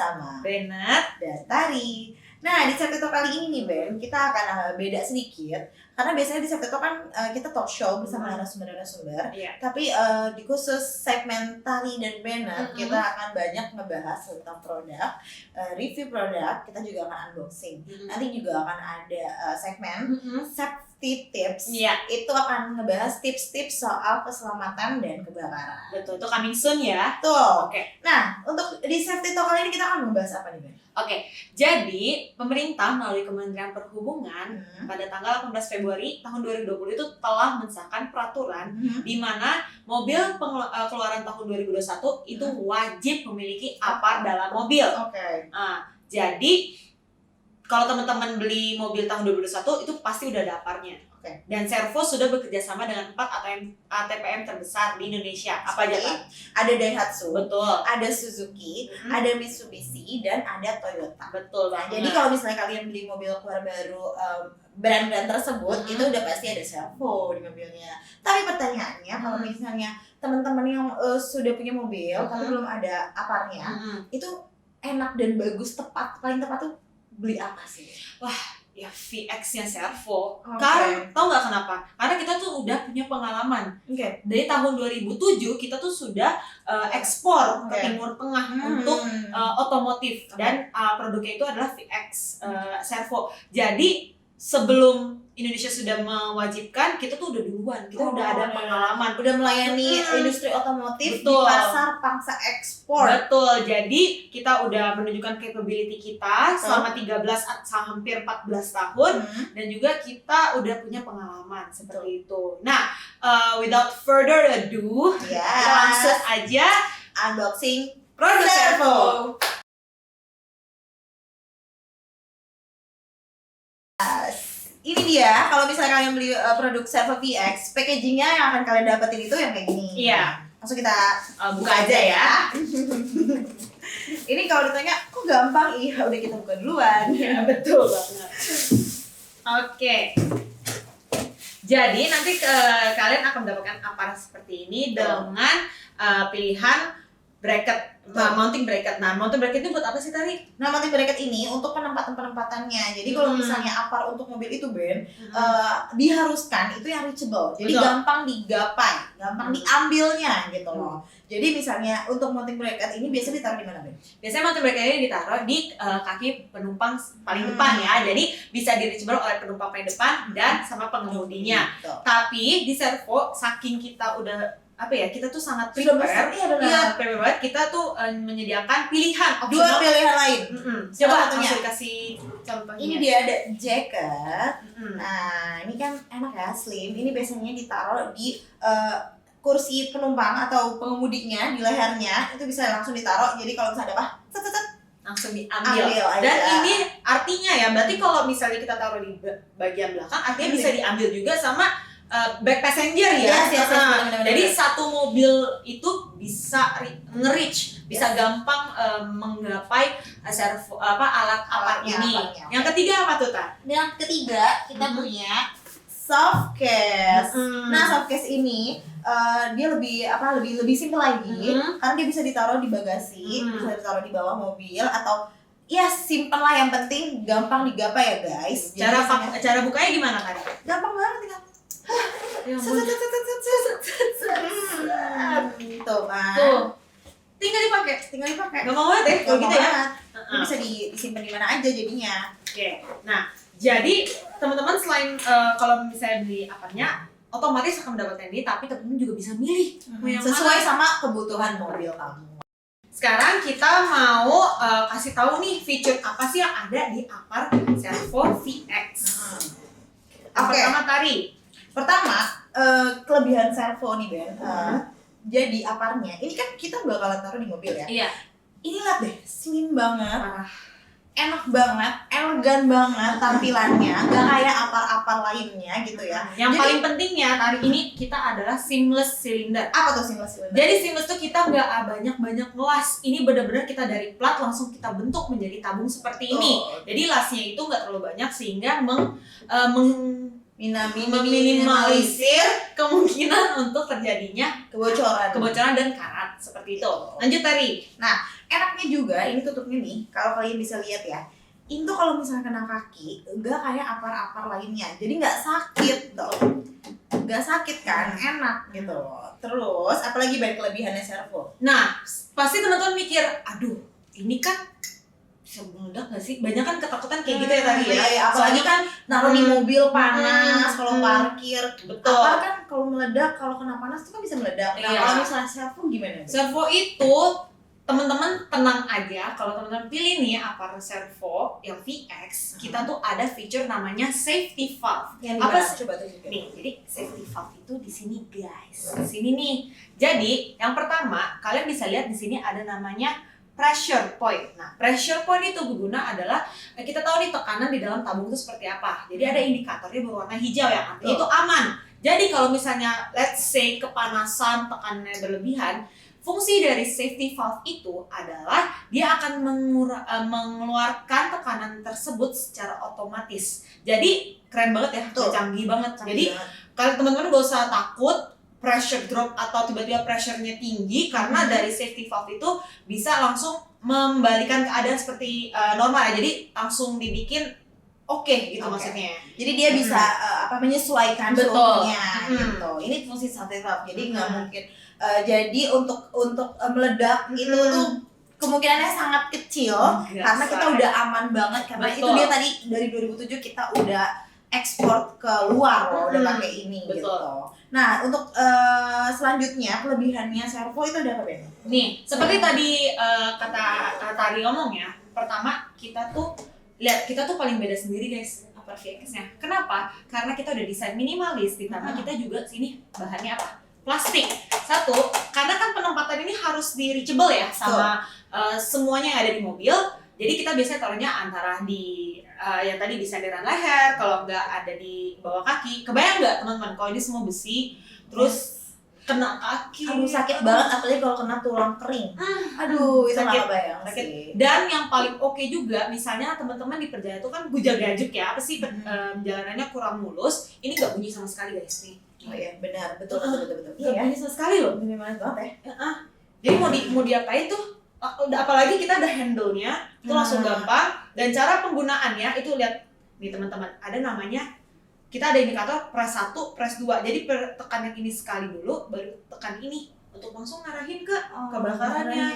bersama Bennett dan Tari. Nah, di Safety Talk kali ini nih Ben, kita akan beda sedikit. Karena biasanya di Safety Talk kan kita talk show bersama narasumber-narasumber. Tapi di khusus segmen Tari dan Bennett, kita akan banyak ngebahas tentang produk, review produk, kita juga akan unboxing. Nanti juga akan ada segmen safety tips. Itu akan ngebahas tips-tips soal keselamatan dan kebakaran. Betul, itu coming soon ya. Betul. Nah, untuk di Safety Talk kali ini kita akan membahas apa nih Ben? Jadi pemerintah melalui Kementerian Perhubungan pada tanggal 18 Februari tahun 2020 itu telah mensahkan peraturan di mana mobil keluaran tahun 2021 itu wajib memiliki APAR dalam mobil. Jadi kalau teman-teman beli mobil tahun 2021 itu pasti udah ada APAR-nya. Dan Servo sudah bekerja sama dengan 4 ATPM terbesar di Indonesia. Apa aja kan? Ada Daihatsu, betul. Ada Suzuki, ada Mitsubishi, dan ada Toyota. Betul. Nah, jadi kalau misalnya kalian beli mobil keluar baru brand-brand tersebut, itu udah pasti ada Servo di mobilnya. Tapi pertanyaannya, kalau misalnya teman-teman yang sudah punya mobil tapi belum ada APAR-nya, itu enak dan bagus, paling tepat tuh beli apa sih? Wah, ya VX-nya Servo. Karena tau nggak kenapa? Karena kita tuh udah punya pengalaman. Dari tahun 2007 kita tuh sudah ekspor ke Timur Tengah untuk otomotif dan produknya itu adalah VX Servo. Jadi sebelum Indonesia sudah mewajibkan, kita tuh udah duluan, kita udah ada pengalaman, udah melayani industri otomotif di pasar pangsa ekspor. Betul, jadi kita udah menunjukkan capability kita selama 13 hampir 14 tahun dan juga kita udah punya pengalaman seperti itu. Nah, without further ado, kita langsung aja unboxing produk Servo. Ini dia, kalau misalnya kalian beli produk Servo VX, packagingnya yang akan kalian dapetin itu yang kayak gini. Langsung kita buka aja ya. Ini kalau ditanya, kok gampang? Iya, udah kita buka duluan. Ya, betul banget. Jadi nanti kalian akan mendapatkan APAR seperti ini dengan pilihan bracket, mounting bracket. Nah, mounting bracket itu buat apa sih tadi? Nah, mounting bracket ini untuk penempatannya. Jadi kalau misalnya APAR untuk mobil itu Ben, diharuskan itu yang reachable. Jadi gampang digapai, gampang diambilnya gitu loh. Jadi misalnya untuk mounting bracket ini biasanya ditaruh di mana Ben? Biasanya mounting bracket ini ditaruh di kaki penumpang paling depan ya. Jadi bisa di reachable oleh penumpang paling depan dan sama pengemudinya. Tapi di Servo saking kita udah kita tuh sangat prepare. Prepare banget. Kita tuh menyediakan pilihan dua pilihan lain. Coba langsung kasih contohnya. Ini dia ada jacket. Nah, ini kan enak ya, slim. Ini biasanya ditaruh di kursi penumpang atau pengemudinya, di lehernya. Itu bisa langsung ditaruh. Jadi kalau misalnya ada langsung diambil. Dan ini artinya ya, berarti kalau misalnya kita taruh di bagian belakang, artinya bisa diambil juga sama back passenger ya. Jadi satu mobil itu bisa nge-reach, bisa gampang menggapai Servo alat APAR ini. Yang ketiga apa tuh, Ta? Yang ketiga kita punya soft case. Nah, soft case ini dia lebih simpel lagi karena dia bisa ditaruh di bagasi, bisa ditaruh di bawah mobil atau ya simpen lah, yang penting gampang digapai ya guys. Cara bukanya gimana kan? Gampang banget, tinggal tuh kan. Tinggal dipakai. Gampang banget ya kalau gitu ya. Ini bisa disimpan di mana aja jadinya. Nah, jadi teman-teman selain kalau misalnya beli apanya, otomatis akan mendapatkan ini, tapi teman-teman juga bisa milih sesuai sama kebutuhan mobil kamu. Sekarang kita mau kasih tahu nih fitur apa sih yang ada di APAR Servo VX. Pertama Tari. Pertama, kelebihan Servo nih Ben, jadi APAR-nya, ini kan kita bakalan taruh di mobil ya. Ini lihat deh, slim banget, enak banget, elegan banget tampilannya, gak kayak APAR-APAR lainnya gitu ya. Yang paling pentingnya Tari, ini kita adalah seamless cylinder. Apa tuh seamless cylinder? Jadi seamless tuh kita nggak banyak-banyak las. Ini benar-benar kita dari plat langsung kita bentuk menjadi tabung seperti ini. Jadi lasnya itu nggak terlalu banyak sehingga meminimalisir kemungkinan untuk terjadinya kebocoran dan karat seperti itu. Lanjut Tari. Nah, enaknya juga ini tutupnya nih, kalau kalian bisa lihat ya, ini tuh kalau misalnya kena kaki enggak kayak apar-apar lainnya, jadi nggak sakit tuh, nggak sakit kan, enak gitu loh. Terus apalagi banyak kelebihannya Servo. Nah, pasti teman-teman mikir, aduh ini kan bisa meledak gak sih? Banyak kan ketakutan kayak gitu ya tadi ya. Iya, apalagi kan naruh di mobil panas kalau parkir. Betul. Apa kan kalau meledak, kalau kena panas itu kan bisa meledak. Nah, Iya. kalau misalnya Servo gimana? Servo itu teman-teman tenang aja, kalau teman-teman pilih nih Ampere Servo yang VX, kita tuh ada feature namanya safety valve. Yang Apa dimana? sih? Coba tunjukin. Nih, jadi safety valve itu di sini guys. Di sini nih. Jadi, yang pertama, kalian bisa lihat di sini ada namanya pressure point. Nah, pressure point itu berguna adalah kita tahu nih tekanan di dalam tabung itu seperti apa. Jadi ada indikatornya berwarna hijau yang artinya itu aman. Jadi kalau misalnya let's say kepanasan, tekanannya berlebihan, fungsi dari safety valve itu adalah dia akan mengeluarkan tekanan tersebut secara otomatis. Jadi keren banget ya, canggih banget. Jadi kalian teman-teman gak usah takut pressure drop atau tiba-tiba pressure-nya tinggi karena dari safety valve itu bisa langsung membalikan keadaan seperti normal ya. Jadi langsung dibikin gitu maksudnya. Jadi dia bisa menyesuaikan suhunya gitu. Ini fungsi safety valve. Jadi nggak mungkin. Jadi untuk meledak itu tuh kemungkinannya sangat kecil karena kita udah aman banget karena itu dia tadi dari 2007 kita udah ekspor ke luar loh, udah pakai ini gitu. Nah, untuk selanjutnya kelebihannya Servo itu ada apa Ben? Nih, seperti tadi kata Tari ngomong ya. Pertama, kita tuh paling beda sendiri guys Ampere VX-nya. Kenapa? Karena kita udah desain minimalis, ditambah kita juga sini bahannya apa? Plastik. Satu, karena kan penempatan ini harus di reachable ya sama semuanya yang ada di mobil. Jadi kita biasanya taruhnya antara di yang tadi di sandaran leher, kalau nggak ada di bawah kaki. Kebayang nggak teman-teman kalau ini semua besi, terus kena kaki? Aduh sakit banget, apalagi kalau kena tulang kering. Aduh itu nggak kebayang sih. Dan yang paling oke juga, misalnya teman-teman di perjalanan itu kan gujag-gajuk ya, apa sih perjalanannya kurang mulus, ini nggak bunyi sama sekali guys nih. Oh iya benar, betul. Nggak bunyi sama sekali loh. Minimalis banget ya. Jadi mau diapain tuh? Apalagi kita ada handle-nya, itu langsung gampang. Dan cara penggunaannya itu lihat nih teman-teman, ada namanya, kita ada indikator press 1, press 2. Jadi tekan yang ini sekali dulu, baru tekan ini untuk langsung ngarahin ke kebakarannya.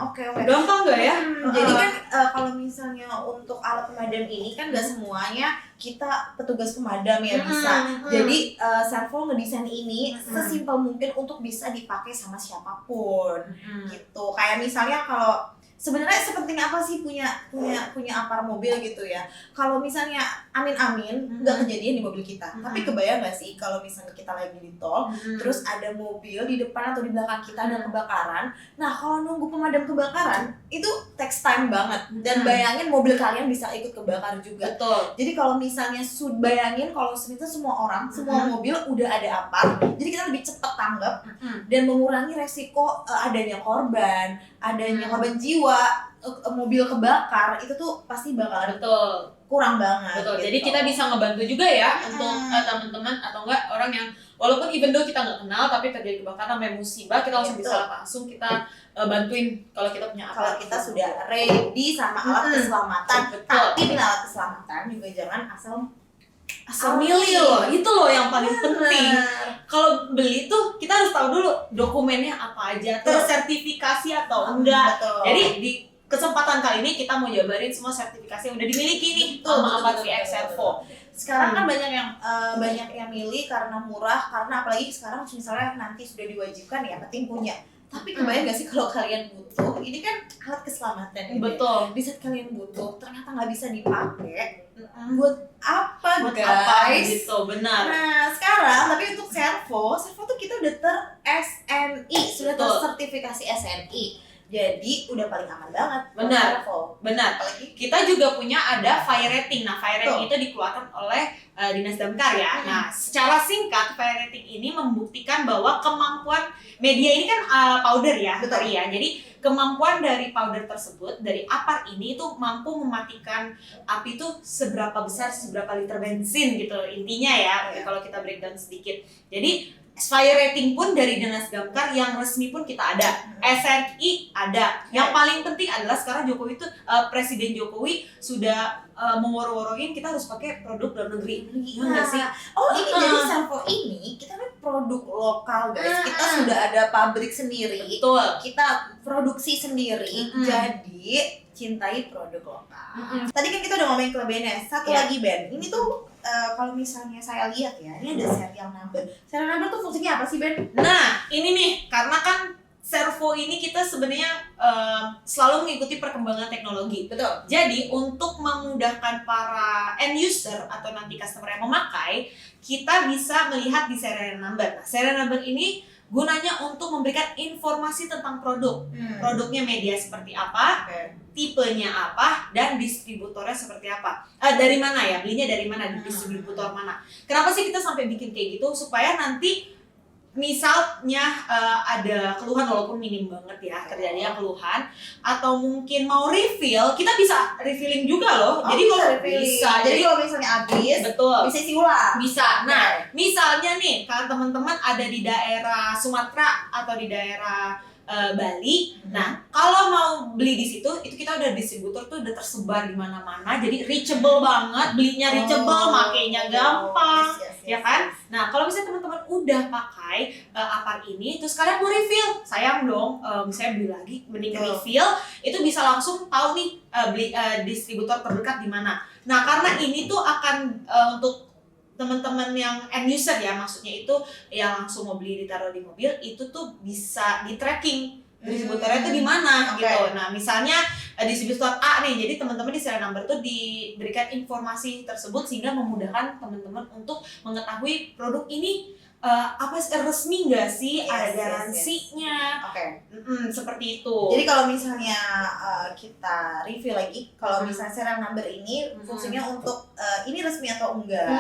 Oke. Gampang nggak ya? Jadi kan kalau misalnya untuk alat pemadam ini kan nggak semuanya kita petugas pemadam ya bisa. Jadi Servo ngedesain ini sesimpel mungkin untuk bisa dipakai sama siapapun gitu. Kayak misalnya kalau sebenarnya sepenting apa sih punya Ampere mobil gitu ya. Kalau misalnya amin-amin nggak kejadian di mobil kita, tapi kebayang nggak sih kalau misalnya kita lagi di tol, terus ada mobil di depan atau di belakang kita ada kebakaran. Nah kalau nunggu pemadam kebakaran itu takes time banget. Dan bayangin mobil kalian bisa ikut kebakar juga. Betul. Jadi kalau misalnya bayangin kalau semua orang, semua mobil udah ada Ampere, jadi kita lebih cepat tanggap dan mengurangi resiko adanya korban jiwa, mobil kebakar itu tuh pasti bakalan kurang banget. Betul. Gitu. Jadi kita bisa ngebantu juga ya untuk teman-teman atau enggak orang yang walaupun even though kita nggak kenal tapi terjadi kebakaran sampai musibah, kita langsung kita bantuin kalau kita punya kalau kita sudah ready sama alat keselamatan. Tapi bila alat keselamatan juga jangan asal milih loh, itu loh yang paling penting. Kalau beli tuh kita harus tahu dulu dokumennya apa aja, tersertifikasi atau enggak. Jadi di kesempatan kali ini kita mau jabarin semua sertifikasi yang udah dimiliki nih sama Ampere VX Servo. Sekarang kan banyak yang milih karena murah, karena apalagi sekarang misalnya nanti sudah diwajibkan ya penting punya. Tapi kebayang gak sih kalau kalian butuh, ini kan alat keselamatan ya. Betul. Di saat kalian butuh, ternyata nggak bisa dipakai. Buat apa guys? Apa, gitu, benar. Nah sekarang, tapi untuk Servo tuh kita udah SNI, sudah tersertifikasi SNI. Jadi udah paling aman banget. Benar. Servo. Benar. Apalagi Kita juga punya ada fire rating. Nah, fire rating itu dikeluarkan oleh Dinas Damkar ya. Nah, secara singkat fire rating ini membuktikan bahwa kemampuan media ini kan powder ya, Betul. ya. Jadi kemampuan dari powder tersebut, dari apar ini itu mampu mematikan api itu seberapa besar, seberapa liter bensin gitu intinya ya. Kalau kita breakdown sedikit. Jadi fire rating pun dari Dinas Damkar yang resmi pun kita ada, SNI ada. Yang paling penting adalah sekarang Jokowi itu Presiden Jokowi sudah meworo-woroin kita harus pakai produk dalam negeri. Iya nggak sih? Oh ini jadi Servo ini kita kan produk lokal guys. Kita sudah ada pabrik sendiri. Betul. Kita produksi sendiri. Jadi cintai produk lokal. Tadi kan kita udah ngomongin kelebihannya. Satu lagi Ben, ini tuh kalau misalnya saya lihat ya, ini ada serial number. Serial number tuh fungsinya apa sih Ben? Nah ini nih, karena kan Servo ini kita sebenarnya selalu mengikuti perkembangan teknologi. Betul. Jadi untuk memudahkan para end user atau nanti customer yang memakai, kita bisa melihat di serial number. Nah, serial number ini gunanya untuk memberikan informasi tentang produk. Produknya media seperti apa, tipenya apa, dan distributornya seperti apa. Dari mana ya, belinya dari mana, di distributor mana. Kenapa sih kita sampai bikin kayak gitu? Supaya nanti misalnya ada keluhan walaupun minim banget ya, terjadinya keluhan atau mungkin mau refill, kita bisa refilling juga loh. Jadi kalau bisa, jadi kalau misalnya habis, betul, bisa isi ulang. Bisa. Nah, misalnya nih kalau teman-teman ada di daerah Sumatera atau di daerah Bali. Nah, kalau mau beli di situ, itu kita udah distributor tuh udah tersebar di mana-mana. Jadi reachable banget, belinya reachable, makainya gampang, ya kan? Nah, kalau misalnya teman-teman udah pakai apar ini, terus kalian mau refill, sayang dong, misalnya beli lagi, mending refill, itu bisa langsung tahu nih beli distributor terdekat di mana. Nah, karena ini tuh akan untuk teman-teman yang end user ya, maksudnya itu yang langsung mau beli ditaruh di mobil, itu tuh bisa di tracking distributornya itu di mana gitu. Nah, misalnya distributor A nih, jadi teman-teman di serial number tuh diberikan informasi tersebut sehingga memudahkan teman-teman untuk mengetahui produk ini resmi nggak sih, ada garansinya, seperti itu. Jadi kalau misalnya kita review lagi, kalau misalnya serial number ini fungsinya untuk ini resmi atau enggak,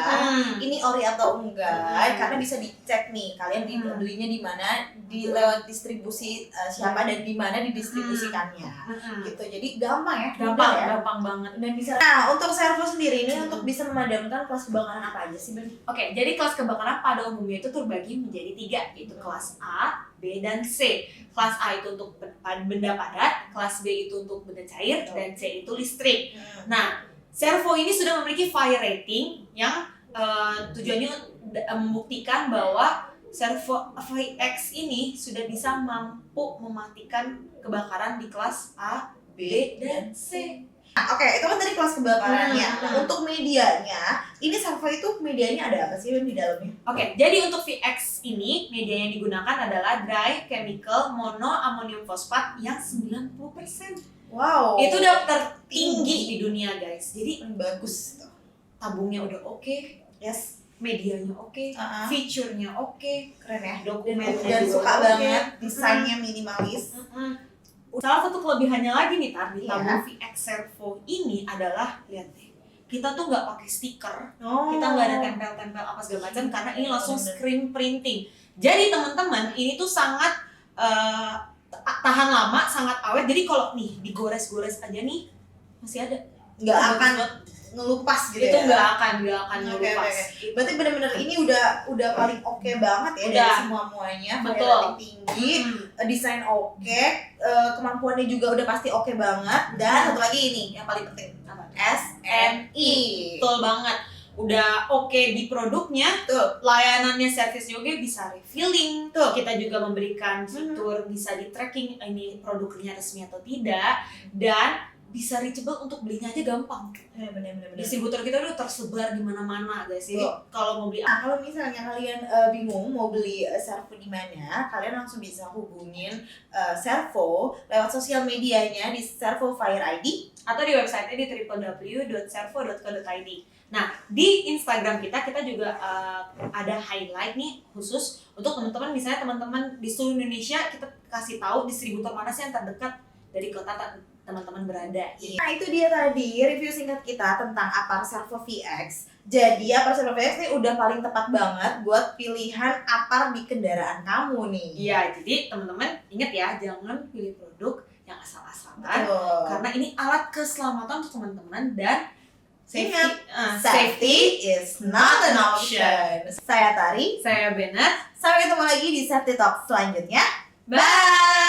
ini ori atau enggak, karena bisa dicek nih kalian belinya di mana, di lewat distribusi siapa dan di mana didistribusikannya, gitu. Jadi gampang ya, gampang banget. Dan bisa. Nah, untuk Servo sendiri ini untuk bisa memadamkan kelas kebakaran apa aja sih Ben? Oke, jadi kelas kebakaran pada umumnya itu terbagi menjadi 3, yaitu kelas A, B, dan C. Kelas A itu untuk benda padat, kelas B itu untuk benda cair, dan C itu listrik. Nah, Servo ini sudah memiliki fire rating yang tujuannya membuktikan bahwa Servo VX ini sudah bisa mampu mematikan kebakaran di kelas A, B, dan C. Oke, itu kan tadi kelas kebakarannya. Nah, untuk medianya, ini Servo itu medianya ada apa sih di dalamnya? Oke, jadi untuk VX ini media yang digunakan adalah dry chemical mono ammonium phosphate yang 90%. Wow. Itu udah tertinggi di dunia, guys. Jadi bagus tuh. Tabungnya udah oke. Yes. Medianya oke, feature-nya oke, keren ya. Dokumennya dan suka banget, desainnya minimalis. Salah satu kelebihannya lagi nih Tar, di tabung VX Servo ini adalah, lihat deh, kita tuh nggak pakai stiker, kita nggak ada tempel-tempel apa segala macam, karena ini langsung screen printing. Jadi teman-teman, ini tuh sangat tahan lama, sangat awet. Jadi kalau nih digores-gores aja nih masih ada, nggak akan ngelupas gitu. Itu ya? nggak akan ngelupas. Berarti benar-benar ini udah paling oke banget ya dari semuanya. Betul. Tinggi, desain oke, kemampuannya juga udah pasti oke banget. Dan satu lagi ini yang paling penting, SNI. Betul banget. Udah oke di produknya, layanannya servisnya juga bisa refilling. Kita juga memberikan fitur bisa di tracking ini produknya resmi atau tidak, dan bisa reachable untuk belinya aja gampang. Bener. Distributor kita udah tersebar di mana-mana guys. Jadi kalau mau beli kalau misalnya kalian bingung mau beli Servo di mana, kalian langsung bisa hubungin Servo lewat sosial medianya di Servo Fire ID atau di websitenya di www.servo.co.id. Nah, di Instagram kita juga ada highlight nih khusus untuk teman-teman, misalnya teman-teman di seluruh Indonesia, kita kasih tahu distributor mana sih yang terdekat dari kota teman-teman berada. Nah, itu dia tadi review singkat kita tentang Apar Servo VX. Jadi Apar Servo VX ini udah paling tepat banget buat pilihan Apar di kendaraan kamu nih. Iya, jadi teman-teman ingat ya, jangan pilih produk yang asal-asalan. Karena ini alat keselamatan untuk teman-teman dan safety is not an option. Saya Tari, saya Bennett. Sampai ketemu lagi di Safety Talk selanjutnya. Bye!